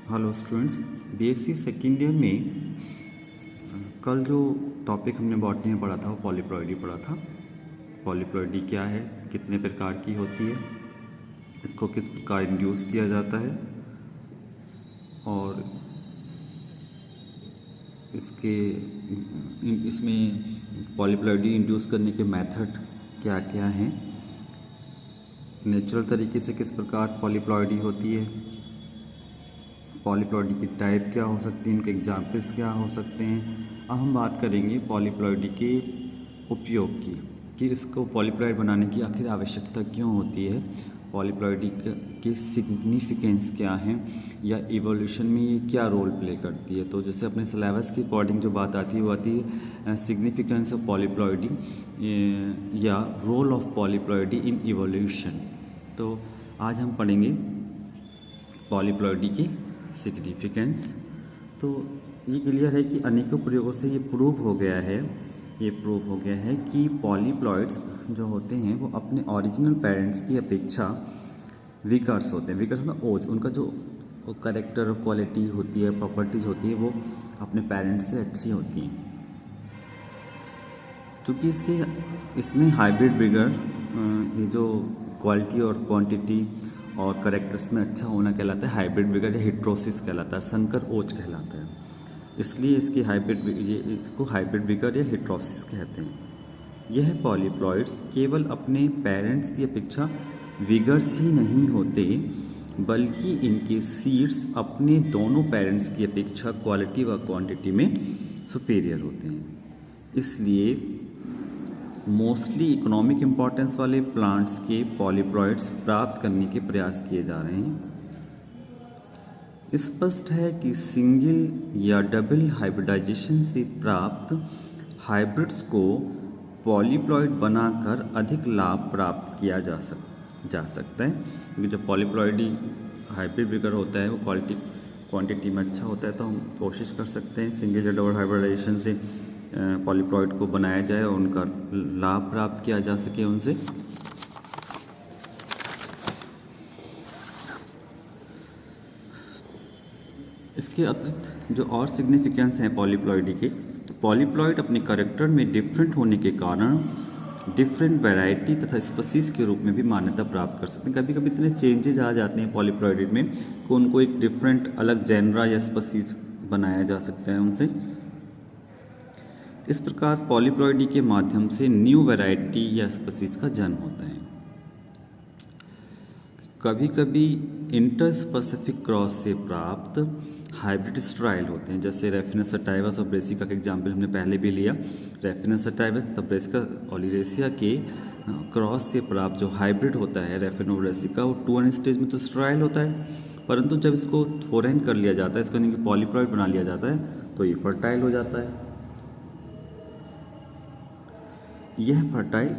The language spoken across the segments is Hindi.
Hello students, BSc second year में कल जो टॉपिक हमने बॉटनी में पढ़ा था वो पॉलीप्लॉइडी पढ़ा था। पॉलीप्लॉइडी क्या है, कितने प्रकार की होती है, इसको किस प्रकार इंड्यूस किया जाता है और इसमें पॉलीप्लॉइडी इंड्यूस करने के मेथड क्या क्या हैं, नेचुरल तरीके से किस प्रकार पॉलीप्लॉइडी होती है, पॉलीप्लॉइडी की टाइप क्या हो सकती है, उनके एग्जाम्पल्स क्या हो सकते हैं। अब हम बात करेंगे पॉलीप्लॉइडी के उपयोग की कि इसको पॉलीप्लॉइड बनाने की आखिर आवश्यकता क्यों होती है, पॉलीप्लॉइडी की सिग्निफिकेंस क्या है या इवोल्यूशन में ये क्या रोल प्ले करती है। तो जैसे अपने सिलेबस के अकॉर्डिंग जो बात आती है वो आती है सिग्निफिकेंस ऑफ पॉलीप्लॉइडी या role of polyploidy in evolution. तो आज हम पढ़ेंगे पॉलीप्लॉइडी की सिग्निफिकेंस। तो ये क्लियर है कि अनेकों प्रयोगों से ये प्रूव हो गया है कि पॉलीप्लॉइड्स जो होते हैं वो अपने ओरिजिनल पेरेंट्स की अपेक्षा विगर्स होते हैं। विगर्स मतलब ओज, उनका जो कैरेक्टर क्वालिटी होती है, प्रॉपर्टीज़ होती है, वो अपने पेरेंट्स से अच्छी होती हैं। चूँकि इसमें हाइब्रिड विगर ये जो क्वालिटी और क्वांटिटी और करेक्टर्स में अच्छा होना कहलाता है हाइब्रिड विगर या हिट्रोसिस कहलाता है, संकर ओज कहलाता है। इसलिए इसकी इसको हाइब्रिड विगर या हिट्रोसिस कहते हैं। यह पॉलीप्लॉइड्स केवल अपने पेरेंट्स की अपेक्षा विगर्स ही नहीं होते बल्कि इनके सीड्स अपने दोनों पेरेंट्स की अपेक्षा क्वालिटी व क्वांटिटी में सुपीरियर होते हैं। इसलिए मोस्टली इकोनॉमिक इम्पोर्टेंस वाले प्लांट्स के पॉलीप्लॉइड्स प्राप्त करने के प्रयास किए जा रहे हैं। स्पष्ट है कि सिंगल या डबल हाइब्रिडाइजेशन से प्राप्त हाइब्रिड्स को पॉलीप्लॉइड बनाकर अधिक लाभ प्राप्त किया जा सकता है, क्योंकि जब पॉलीप्लॉइडी हाइब्रिड विगर होता है वो क्वांटिटी में अच्छा होता है। तो हम कोशिश कर सकते हैं सिंगल या डबल हाइब्रिडाइजेशन से पॉलीप्लॉइड को बनाया जाए और उनका लाभ प्राप्त किया जा सके उनसे। इसके अतिरिक्त जो और सिग्निफिकेंस हैं पॉलीप्लॉइडी के, तो पॉलीप्लॉइड अपने कैरेक्टर में डिफरेंट होने के कारण डिफरेंट वैरायटी तथा स्पीसीज के रूप में भी मान्यता प्राप्त कर सकते हैं। कभी कभी इतने चेंजेज आ जाते हैं पॉलीप्लॉइड में कि उनको एक डिफरेंट अलग जेनरा या स्पीसीज बनाया जा सकता है उनसे। इस प्रकार पॉलीप्लॉइडी के माध्यम से न्यू वैरायटी या स्पीसीज का जन्म होता है। कभी कभी इंटरस्पेसिफिक क्रॉस से प्राप्त हाइब्रिड स्ट्राइल होते हैं, जैसे रेफिनस सटाइवस और ब्रेसिका का एग्जाम्पल हमने पहले भी लिया। रेफिनस सटाइवस तथा ब्रेसिका ओलिरेसिया के क्रॉस से प्राप्त जो हाइब्रिड होता है रेफिनो ब्रेसिका, वो 2 स्टेज में तो स्ट्राइल होता है, परंतु जब इसको फोरेन कर लिया जाता है, इसको यानी कि पॉलीप्लॉइड बना लिया जाता है, तो ये फर्टाइल हो जाता है। यह फर्टाइल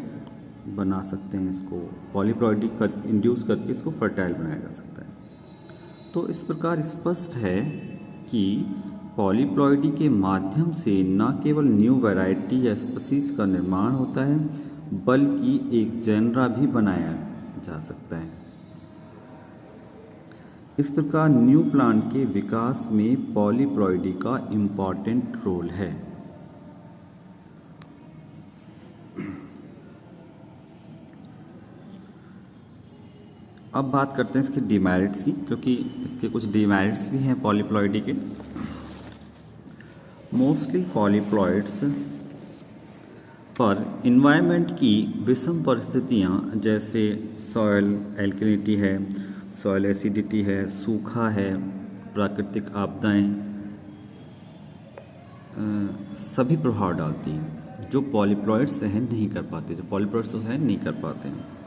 बना सकते हैं, इसको पॉलीप्लॉइडी इंड्यूस करके इसको फर्टाइल बनाया जा सकता है। तो इस प्रकार स्पष्ट है कि पॉलीप्लॉइडी के माध्यम से न केवल न्यू वैरायटी या स्पीसीज का निर्माण होता है बल्कि एक जेनरा भी बनाया जा सकता है। इस प्रकार न्यू प्लांट के विकास में पॉलीप्लॉइडी का इम्पॉर्टेंट रोल है। अब बात करते हैं इसके डिमेरिट्स की, क्योंकि इसके कुछ डिमेरिट्स भी हैं पॉलीप्लॉइडी के। मोस्टली पॉलीप्लॉइड्स पर इन्वायरमेंट की विषम परिस्थितियां जैसे सॉइल एल्कलिनिटी है, सॉइल एसिडिटी है, सूखा है, प्राकृतिक आपदाएं सभी प्रभाव डालती हैं जो पॉलीप्लॉइड्स सहन नहीं कर पाते, जो पॉलीप्लॉइड्स तो सहन नहीं कर पाते हैं।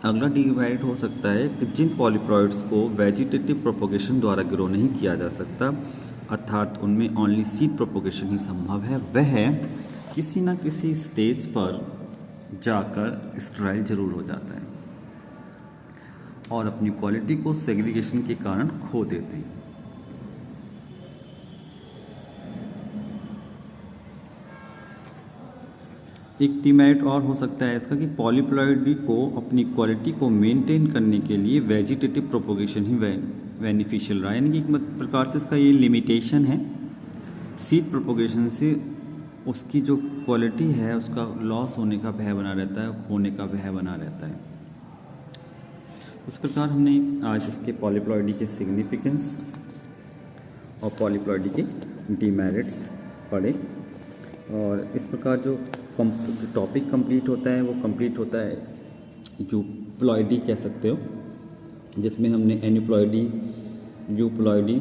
अगला डिमेरिट हो सकता है कि जिन पॉलीप्लॉइड्स को वेजिटेटिव प्रोपोगेशन द्वारा ग्रो नहीं किया जा सकता, अर्थात उनमें ओनली सीड प्रोपोगेशन ही संभव है, वह किसी न किसी स्टेज पर जाकर स्टेराइल जरूर हो जाता है और अपनी क्वालिटी को सेग्रीगेशन के कारण खो देते हैं। एक डिमेरिट और हो सकता है इसका कि पॉलीप्लॉइडी को अपनी क्वालिटी को मेंटेन करने के लिए वेजिटेटिव प्रोपोगेशन ही बेनिफिशियल रहा है, यानी कि एक प्रकार से इसका ये लिमिटेशन है। सीड प्रोपोगेशन से उसकी जो क्वालिटी है उसका लॉस होने का भय बना रहता है, खोने का भय बना रहता है। उस प्रकार हमने आज इसके पॉलीप्लॉइडी के सिग्निफिकेंस और पॉलीप्लॉइडी के डिमेरिट्स पढ़े, और इस प्रकार जो टॉपिक कंप्लीट होता है वो कंप्लीट होता है यूप्लॉइडी कह सकते हो, जिसमें हमने एन्यूप्लॉइडी, यूप्लॉइडी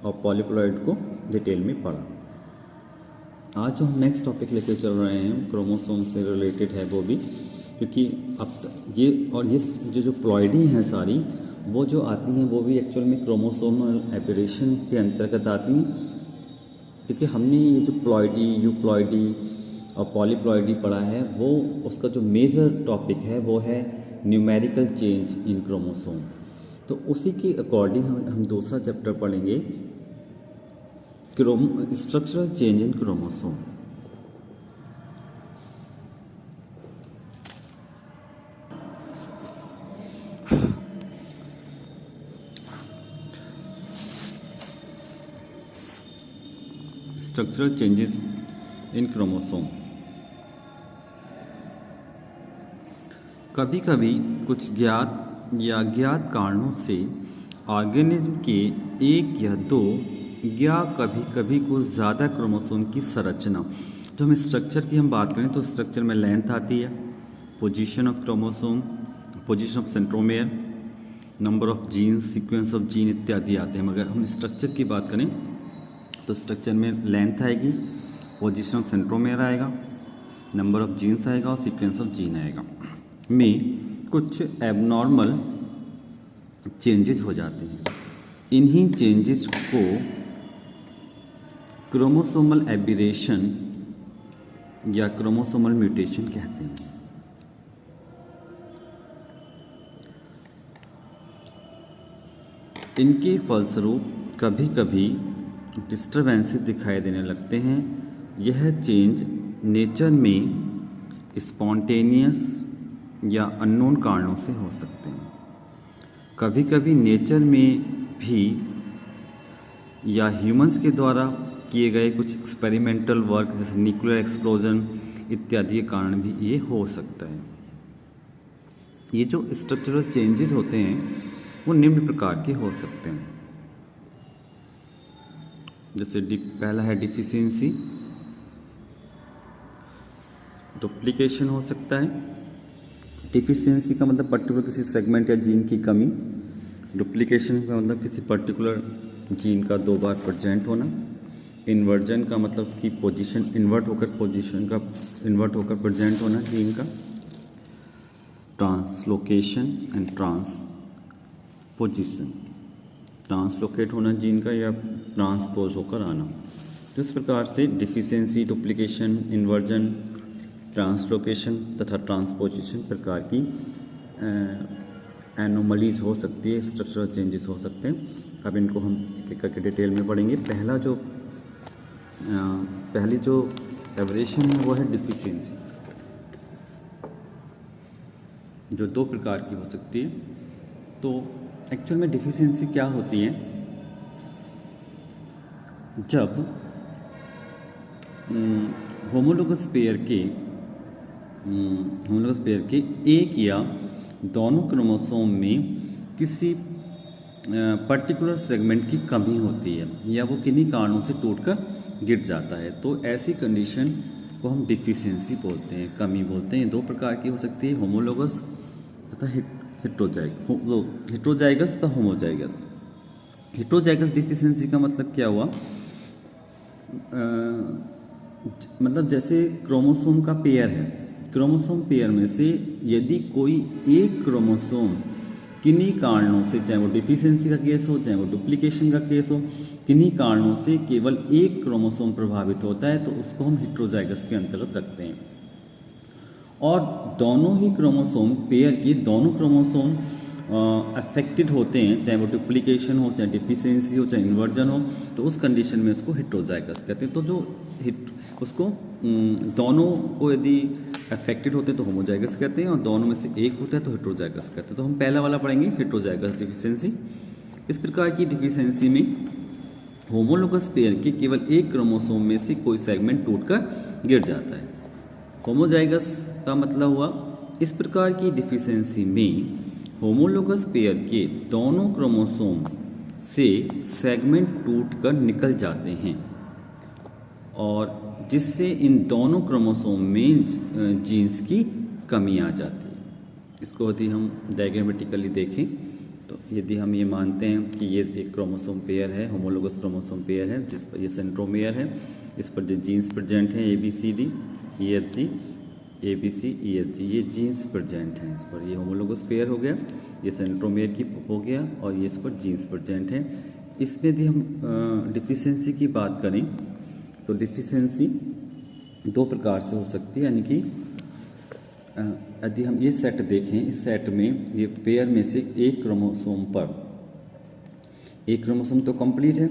और पॉलीप्लॉइड को डिटेल में पढ़ा। आज जो हम नेक्स्ट टॉपिक लेके चल रहे हैं क्रोमोसोम से रिलेटेड है वो भी, क्योंकि अब ये और ये जो प्लॉइडी हैं सारी वो जो आती हैं वो भी एक्चुअल में क्रोमोसोमल एबरेशन के अंतर्गत आती हैं, क्योंकि हमने ये जो प्लॉइडी, यूप्लॉइडी और पॉलीप्लॉइडी पढ़ा है वो उसका जो मेजर टॉपिक है वो है न्यूमेरिकल चेंज इन क्रोमोसोम। तो उसी के अकॉर्डिंग हम दूसरा चैप्टर पढ़ेंगे structural change in chromosome. Structural changes in chromosome. कभी कभी कुछ ज्ञात या अज्ञात कारणों से ऑर्गेनिज्म के एक या दो या कभी कभी कुछ ज़्यादा क्रोमोसोम की संरचना, जो हम स्ट्रक्चर की हम बात करें तो स्ट्रक्चर में लेंथ आती है, position of chromosome, position of centromere, number of gene, sequence of gene इत्यादि आते हैं। मगर हम स्ट्रक्चर की बात करें तो स्ट्रक्चर में लेंथ आएगी, पोजीशन ऑफ सेंट्रोमेयर आएगा, नंबर ऑफ जीन्स आएगा और सीक्वेंस ऑफ जीन आएगा। में कुछ एबनॉर्मल चेंजेज हो जाते हैं। इन्हीं चेंजेस को क्रोमोसोमल एबरेशन या क्रोमोसोमल म्यूटेशन कहते हैं। इनके फलस्वरूप कभी कभी डिस्टर्बेंसेस दिखाई देने लगते हैं। यह चेंज नेचर में स्पॉन्टेनियस या अननोन कारणों से हो सकते हैं। कभी कभी नेचर में भी या ह्यूमंस के द्वारा किए गए कुछ एक्सपेरिमेंटल वर्क जैसे न्यूक्लियर एक्सप्लोजन इत्यादि के कारण भी ये हो सकता है। ये जो स्ट्रक्चरल चेंजेस होते हैं वो निम्न प्रकार के हो सकते हैं, जैसे पहला है डिफिशियंसी, डुप्लीकेशन हो सकता है। डिफिशियंसी का मतलब पर्टिकुलर किसी सेगमेंट या जीन की कमी, डुप्लीकेशन का मतलब किसी पर्टिकुलर जीन का दो बार प्रेजेंट होना, इन्वर्जन का मतलब उसकी पोजीशन इन्वर्ट होकर प्रेजेंट होना जीन का, ट्रांसलोकेशन एंड ट्रांसपोजिशन, ट्रांसलोकेट होना जीन का या ट्रांसपोज होकर आना। तो इस प्रकार से डिफिशियंसी, डुप्लीकेशन, इन्वर्जन, ट्रांसलोकेशन तथा ट्रांसपोजिशन प्रकार की एनोमलीज हो सकती है, स्ट्रक्चरल चेंजेस हो सकते हैं। अब इनको हम एक एक करके डिटेल में पढ़ेंगे। पहली जो एबरेशन है वो है डिफिशियंसी, जो दो प्रकार की हो सकती है। तो एक्चुअल में डिफिशियंसी क्या होती है? जब होमोलोगस पेयर के एक या दोनों क्रोमोसोम में किसी पर्टिकुलर सेगमेंट की कमी होती है या वो किन्हीं कारणों से टूटकर गिर जाता है, तो ऐसी कंडीशन को हम डिफिशियंसी बोलते हैं, कमी बोलते हैं। दो प्रकार की हो सकती है, होमोलोगस तथा हेट्रोजाइगस तथा होमोजाइगस। हेट्रोजाइगस डिफिशियंसी का मतलब क्या हुआ? मतलब जैसे क्रोमोसोम का पेयर है, क्रोमोसोम पेयर में से यदि कोई एक क्रोमोसोम किन्हीं कारणों से, चाहे वो डिफिशियंसी का केस हो चाहे वो डुप्लीकेशन का केस हो, किन्हीं कारणों से केवल एक क्रोमोसोम प्रभावित होता है तो उसको हम हेट्रोजाइगस के अंतर्गत रखते हैं। और दोनों ही क्रोमोसोम पेयर के दोनों क्रोमोसोम अफेक्टेड होते हैं, चाहे वो डुप्लीकेशन हो चाहे डिफिशियंसी हो चाहे इन्वर्जन हो, तो उस कंडीशन में उसको हेट्रोजाइगस कहते हैं। तो जो उसको दोनों को यदि अफेक्टेड होते हैं तो होमोजाइगस कहते हैं, और दोनों में से एक होता है तो हेट्रोजाइगस कहते हैं। तो हम पहला वाला पढ़ेंगे, हेट्रोजाइगस डिफिशियंसी। इस प्रकार की डिफिशियंसी में होमोलोगस पेयर के केवल एक क्रोमोसोम में से कोई सेगमेंट टूटकर गिर जाता है। होमोजाइगस का मतलब हुआ इस प्रकार की डिफिशियंसी में होमोलोगस पेयर के दोनों क्रोमोसोम से सेगमेंट टूटकर निकल जाते हैं, और जिससे इन दोनों क्रोमोसोम में जीन्स की कमी आ जाती है। इसको यदि हम डायग्रामेटिकली देखें तो यदि हम ये मानते हैं कि ये एक क्रोमोसोम पेयर है, होमोलोगस क्रोमोसोम पेयर है, जिस पर ये सेंट्रोमेयर है, इस पर जो जीन्स प्रेजेंट हैं ABCD EFG ABC EFG, ये जीन्स प्रेजेंट हैं इस पर। ये होमोलोगस पेयर हो गया, ये सेंट्रोमेयर की हो गया, और ये इस पर जीन्स प्रेजेंट हैं। इसमें यदि हम डिफिशियंसी की बात करें तो डिफिशियंसी दो प्रकार से हो सकती है, यानी कि यदि हम ये सेट देखें, इस सेट में ये पेयर में से एक क्रोमोसोम पर, एक क्रोमोसोम तो कंप्लीट है,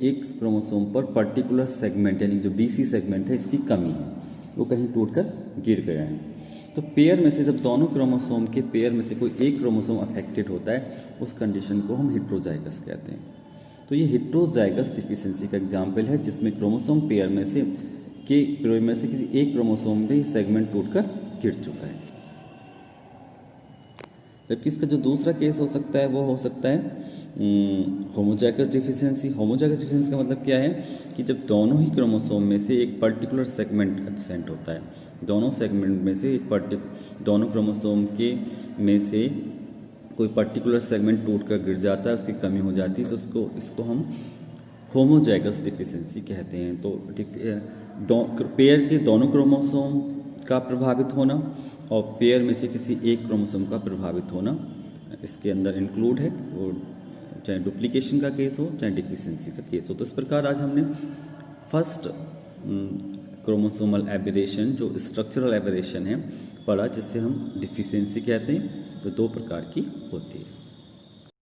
एक क्रोमोसोम पर पर्टिकुलर सेगमेंट यानी जो BC सेगमेंट है इसकी कमी है, वो कहीं टूटकर गिर गया है। तो पेयर में से जब दोनों क्रोमोसोम के पेयर में से कोई एक क्रोमोसोम अफेक्टेड होता है, उस कंडीशन को हम हेट्रोजाइगस कहते हैं। तो ये हेट्रोजाइगस डिफिशियंसी का एग्जाम्पल है, जिसमें क्रोमोसोम पेयर में से किसी एक क्रोमोसोम में सेगमेंट टूटकर गिर चुका है। जबकि इसका जो दूसरा केस हो सकता है वो हो सकता है होमोजाइगस डिफिशियंसी। होमोजाइगस डिफिशियंसी का मतलब क्या है कि जब दोनों ही क्रोमोसोम में से एक पर्टिकुलर सेगमेंट एब्सेंट होता है, दोनों सेगमेंट में से दोनों क्रोमोसोम के में से कोई पर्टिकुलर सेगमेंट टूटकर गिर जाता है, उसकी कमी हो जाती है, तो इसको हम होमोजाइगस डिफिशियंसी कहते हैं। तो पेयर के दोनों क्रोमोसोम का प्रभावित होना और पेयर में से किसी एक क्रोमोसोम का प्रभावित होना इसके अंदर इंक्लूड है, वो चाहे डुप्लीकेशन का केस हो चाहे डिफिशियंसी का केस हो। तो इस प्रकार आज हमने फर्स्ट क्रोमोसोमल एबेरेशन, जो स्ट्रक्चरल एबेरेशन है, पढ़ा, जिससे हम डिफिशियंसी कहते हैं। तो दो प्रकार की होती है।